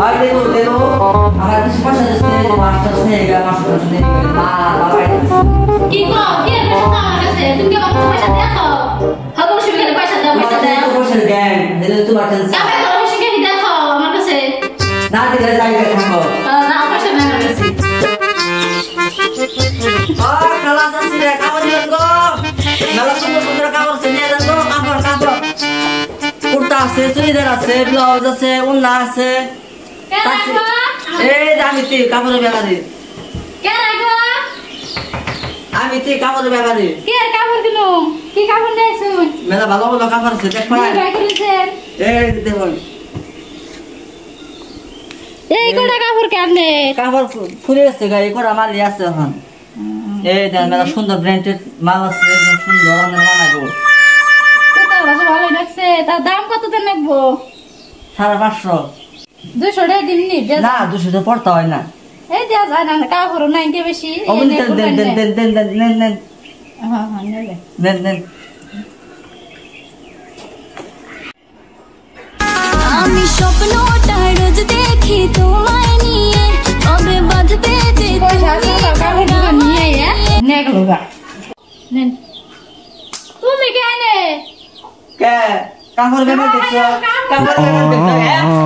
আর দেখো আমার কিছু পয়সা দিচ্ছে মাস্টার থেকে মাস্টার থেকে মা বাবা কি গো কি পয়সা আমার কাছে তুমি কি আমার পয়সা দেখো হাগো শিবিরে পয়সা দাও পয়সা দাও পয়সা দেন দিলে তোমার টেনশন আমি তো শিবিরে দেখো আমার কাছে না দিলে যাইবে থাকো না পয়সা নাই আমার কাছে খালা যাচ্ছে রে কাপড় দিবেন গো মেলা সুন্দর সুন্দর কাপড় নিয়ে যান গো কাপড় কুর্তা আছে চুড়িদার আছে ব্লাউজ আছে ওড়না আছে এই আমি তুই কাপড়ের ব্যাপারে কে রাখো আমি তুই কাপড়ের ব্যাপারে কে কাপড় দিলো কি কাপড় দিয়েছো মেলা ভালো ভালো কাপড় আছে দেখ পাই এই দেখুন এই কোটা কাপড় কেমনে কাপড় ফুলে গেছে গায়ে কোটা মালি আছে এখন এই দেখ মেলা সুন্দর ব্র্যান্ডেড মাল আছে একদম সুন্দর আমরা বানাবো কোটা ভালো লাগছে তার দাম কত দেন লাগবো 550 200 টাকা দিমনি না 200 তো পড়তা হয় না এই দেয়া যায় না কাপড় নাই কে বেশি দেন হ্যাঁ হ্যাঁ নেবে দেন আমি স্বপ্নটা রোজ দেখি তোমায় নিয়ে কবে বাঁধবে যে পয়সা আছে কাপড় দুটো নিয়ে নে গেল গা নেন তুমি কেনে কে কাপড় ব্যাপার দেখছো কাপড় ব্যাপার দেখছো